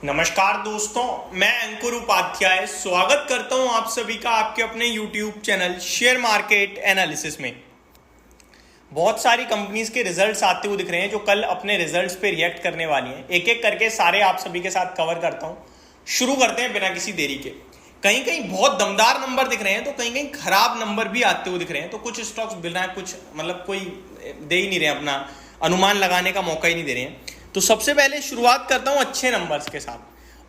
नमस्कार दोस्तों, मैं अंकुर उपाध्याय स्वागत करता हूं आप सभी का आपके अपने YouTube channel share market analysis में। बहुत सारी कंपनीज के रिजल्ट्स आते हुए दिख रहे हैं जो कल अपने रिजल्ट्स पे रिएक्ट करने वाली हैं। एक एक करके सारे आप सभी के साथ कवर करता हूं। शुरू करते हैं बिना किसी देरी के। कहीं कहीं बहुत दमदार नंबर दिख रहे हैं तो कहीं कहीं खराब नंबर भी आते हुए दिख रहे हैं। तो कुछ स्टॉक्स बिना कुछ कोई दे ही नहीं रहे, अपना अनुमान लगाने का मौका ही नहीं दे रहे हैं। तो सबसे पहले शुरुआत करता हूं अच्छे नंबर्स के साथ।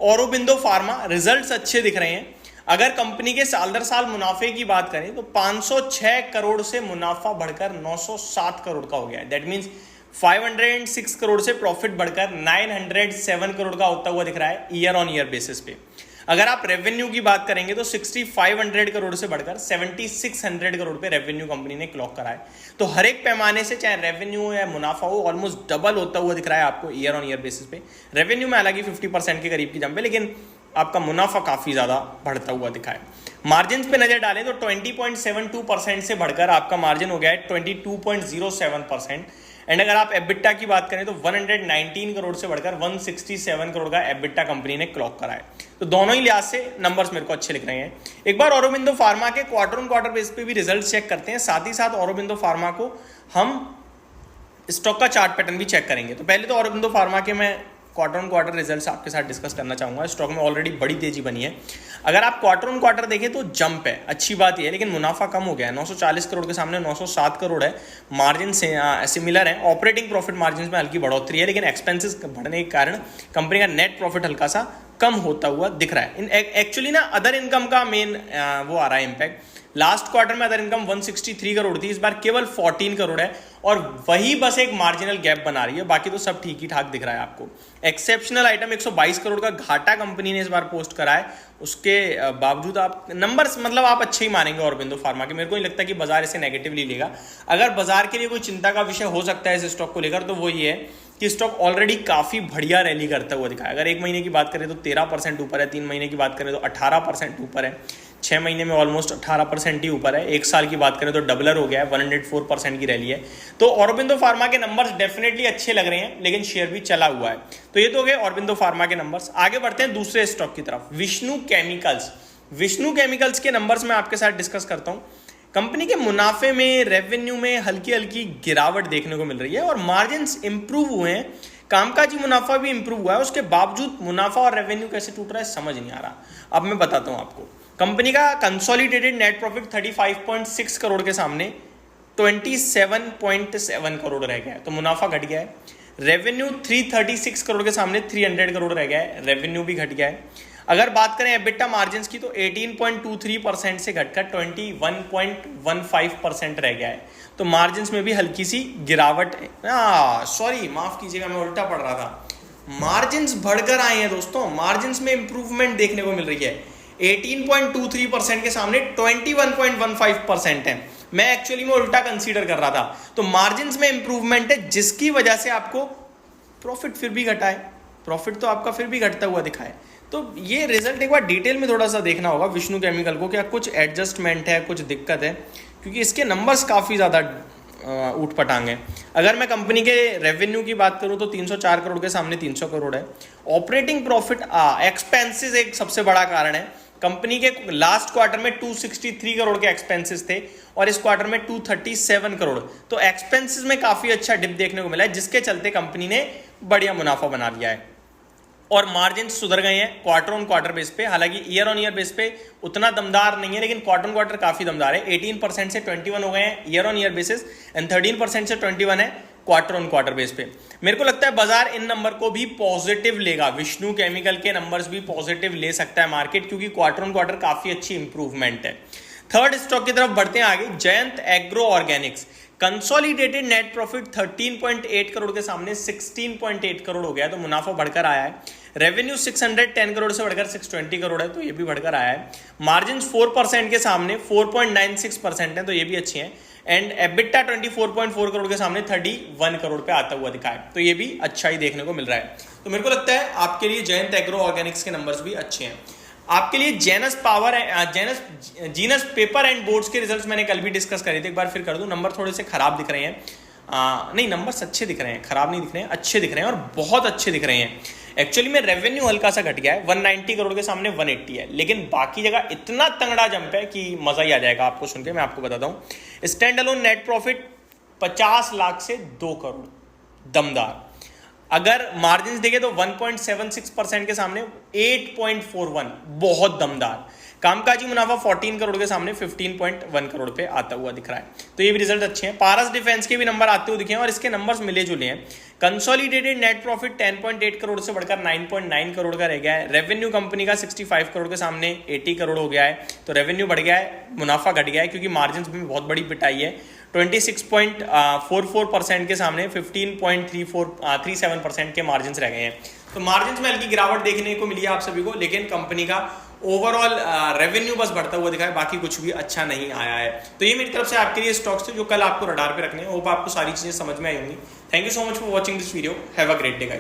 औरोबिंदो फार्मा रिजल्ट्स अच्छे दिख रहे हैं। अगर कंपनी के साल दर साल मुनाफे की बात करें तो 506 करोड़ से मुनाफा बढ़कर 907 करोड़ का हो गया है। दैट मीन्स 506 करोड़ से प्रॉफिट बढ़कर 907 करोड़ का होता हुआ दिख रहा है ईयर ऑन ईयर बेसिस पे। अगर आप रेवेन्यू की बात करेंगे तो 6500 करोड़ से बढ़कर 7600 करोड़ पे रेवेन्यू कंपनी ने क्लॉक करा है। तो हर एक पैमाने से चाहे रेवेन्यू हो या मुनाफा हो ऑलमोस्ट डबल होता हुआ दिख रहा है आपको ईयर ऑन ईयर बेसिस पे। रेवेन्यू में हालांकि 50% के करीब की जंप है, लेकिन आपका मुनाफा काफी ज्यादा बढ़ता हुआ दिखा है। मार्जिन पे नजर डालें तो 20.72% से बढ़कर आपका मार्जिन हो गया है 22.07%। एंड अगर आप एबिटा की बात करें तो 119 करोड़ से बढ़कर 167 करोड़ का एबिटा कंपनी ने क्लॉक करा है। तो दोनों ही लिहाज से नंबर्स मेरे को अच्छे लिख रहे हैं। एक बार औरोबिंदो फार्मा के क्वार्टर ऑन क्वार्टर बेस पे भी रिजल्ट चेक करते हैं, साथ ही साथ औरोबिंदो फार्मा को हम स्टॉक का चार्ट पैटर्न भी चेक करेंगे। तो पहले तो औरोबिंदो फार्मा के मैं क्वार्टर ऑन क्वार्टर रिजल्ट्स आपके साथ डिस्कस करना चाहूंगा। स्टॉक में ऑलरेडी बड़ी तेजी बनी है। अगर आप क्वार्टर ऑन क्वार्टर देखें तो जंप है, अच्छी बात यह है, लेकिन मुनाफा कम हो गया है। 940 करोड़ के सामने 907 करोड़ है। मार्जिन से सिमिलर है। ऑपरेटिंग प्रॉफिट मार्जिन में हल्की बढ़ोतरी है, लेकिन एक्सपेंसेस बढ़ने के कारण कंपनी का नेट प्रॉफिट हल्का सा कम होता हुआ दिख रहा है। एक्चुअली ना अदर इनकम का मेन वो आ रहा है इम्पैक्ट। लास्ट क्वार्टर में अदर इनकम 163 करोड़ थी, इस बार केवल 14 करोड़ है और वही बस एक मार्जिनल गैप बना रही है। बाकी तो सब ठीक ही ठाक दिख रहा है आपको। एक्सेप्शनल आइटम 122 करोड़ का घाटा कंपनी ने इस बार पोस्ट करा है। उसके बावजूद आप नंबर्स आप अच्छे ही मानेंगे औरोबिंदो फार्मा के। मेरे को नहीं लगता कि बाजार इसे नेगेटिवली लेगा। अगर बाजार के लिए कोई चिंता का विषय हो सकता है इस स्टॉक को लेकर तो वो ये है कि स्टॉक ऑलरेडी काफी बढ़िया रैली करता हुआ दिखा है। अगर एक महीने की बात करें तो 13% ऊपर है, 3 महीने की बात करें तो 18% ऊपर है, 6 महीने में ऑलमोस्ट 18% ही ऊपर है, एक साल की बात करें तो डबलर हो गया है, 104% की रैली है। तो औरोबिंदो फार्मा के नंबर्स डेफिनेटली अच्छे लग रहे हैं, लेकिन शेयर भी चला हुआ है। तो ये तो हो गए औरोबिंदो फार्मा के नंबर्स। आगे बढ़ते हैं दूसरे स्टॉक की तरफ, विष्णु केमिकल्स। विष्णु केमिकल्स के नंबर्स मैं आपके साथ डिस्कस करता हूं। कंपनी के मुनाफे में, रेवेन्यू में हल्की हल्की गिरावट देखने को मिल रही है और मार्जिन इंप्रूव हुए हैं। कामकाजी मुनाफा भी इंप्रूव हुआ है, उसके बावजूद मुनाफा और रेवेन्यू कैसे टूट रहा है समझ नहीं आ रहा। अब मैं बताता हूं आपको। कंपनी का कंसोलिडेटेड नेट प्रॉफिट 35.6 करोड़ के सामने 27.7 करोड़ रह गया है, तो मुनाफा घट गया है। रेवेन्यू 336 करोड़ के सामने 300 करोड़ रह गया है, रेवेन्यू भी घट गया है। अगर बात करें एबिटा मार्जिन्स की तो 18.23% से घटकर 21.15% रह गया है। तो मार्जिन्स में भी हल्की सी गिरावट है। सॉरी, माफ कीजिएगा, मैं उल्टा पढ़ रहा था। मार्जिन्स बढ़कर आए हैं दोस्तों, मार्जिन्स में इंप्रूवमेंट देखने को मिल रही है। 18.23% के सामने 21.15% है। मैं एक्चुअली में उल्टा कंसीडर कर रहा था। तो मार्जिन्स में इंप्रूवमेंट है, जिसकी वजह से आपको प्रॉफिट फिर भी घटा है। प्रॉफिट तो आपका फिर भी घटता हुआ दिखा है। तो ये रिजल्ट एक बार डिटेल में थोड़ा सा देखना होगा विष्णु केमिकल को, क्या कुछ एडजस्टमेंट है, कुछ दिक्कत है, क्योंकि इसके नंबर्स काफ़ी ज़्यादा ऊट-पटांग है। अगर मैं कंपनी के रेवेन्यू की बात करूं तो 304 करोड़ के सामने 300 करोड़ है। ऑपरेटिंग प्रॉफिट एक्सपेंसेस एक सबसे बड़ा कारण है। कंपनी के लास्ट क्वार्टर में 263 करोड़ के एक्सपेंसेस थे और इस क्वार्टर में 237 करोड़। तो एक्सपेंसेस में काफ़ी अच्छा डिप देखने को मिला है, जिसके चलते कंपनी ने बढ़िया मुनाफा बना लिया है और मार्जिन सुधर गए हैं क्वार्टर ऑन क्वार्टर बेस पे। हालांकि ईयर ऑन ईयर बेस पे उतना दमदार नहीं है, लेकिन क्वार्टर ऑन क्वार्टर काफी दमदार है। 18% से 21 हो गए हैं year on year basis and 13% से 21 है क्वार्टर ऑन क्वार्टर बेस पे। मेरे को लगता है बाजार इन नंबर को भी पॉजिटिव लेगा। विष्णु केमिकल के नंबर्स भी पॉजिटिव ले सकता है मार्केट, क्योंकि क्वार्टर ऑन क्वार्टर काफी अच्छी इंप्रूवमेंट है। थर्ड स्टॉक की तरफ बढ़ते हैं आगे, Jayant agro Organics. Consolidated net profit 13.8 crore के सामने 16.8 करोड़ हो गया, तो मुनाफा बढ़कर आया है। रेवेन्यू 610 करोड़ से बढ़कर 620 करोड़ है, तो ये भी बढ़कर आया है। मार्जिन 4% के सामने 4.96% है, तो ये भी अच्छी है। एंड एबिटा 24.4 करोड़ के सामने 31 करोड़ पे आता हुआ दिखा है, तो ये भी अच्छा ही देखने को मिल रहा है। तो मेरे को लगता है आपके लिए जयंत एग्रो ऑर्गेनिक्स के नंबर्स भी अच्छे हैं। आपके लिए Genus power Genus paper and boards के रिजल्ट्स मैंने कल भी डिस्कस करे थे, एक बार फिर कर दूं। नंबर थोड़े से खराब दिख रहे हैं। नहीं, नंबर्स अच्छे दिख रहे हैं, खराब नहीं दिख रहे हैं, अच्छे दिख रहे हैं और बहुत अच्छे दिख रहे हैं। एक्चुअली में रेवेन्यू हल्का सा घट गया है, 190 करोड़ के सामने 180 है, लेकिन बाकी जगह इतना तंगड़ा जंप है कि मजा ही आ जाएगा आपको सुन के। मैं आपको बताता हूँ, stand alone net profit 50 lakh से 2 करोड़, दमदार। अगर मार्जिन देखें तो 1.76% के सामने 8.41, बहुत दमदार। कामकाजी मुनाफा 14 करोड़ के सामने 15.1 करोड़ पे आता हुआ दिख रहा है, तो ये भी रिजल्ट अच्छे हैं। पारस डिफेंस के भी नंबर आते हुए दिखे हैं और इसके नंबर्स मिले जुले हैं। कंसोलिडेटेड नेट प्रॉफिट 10.8 करोड़ से बढ़कर 9.9 करोड़ का रह गया है। रेवेन्यू कंपनी का 65 करोड़ के सामने 80 करोड़ हो गया है, तो रेवेन्यू बढ़ गया है, मुनाफा घट गया है क्योंकि मार्जिन में बहुत बड़ी पिटाई है। 26.44% के सामने 15.37% के मार्जिन रह गए हैं, तो मार्जिन में हल्की गिरावट देखने को मिली है आप सभी को, लेकिन कंपनी का ओवरऑल रेवेन्यू बस बढ़ता हुआ दिखा है, बाकी कुछ भी अच्छा नहीं आया है। तो ये मेरी तरफ से आपके लिए स्टॉक्स थे जो कल आपको रडार पे रखने हैं। होप आपको सारी चीजें समझ में आई होंगी। Thank you so much for watching this video. Have a great day guys.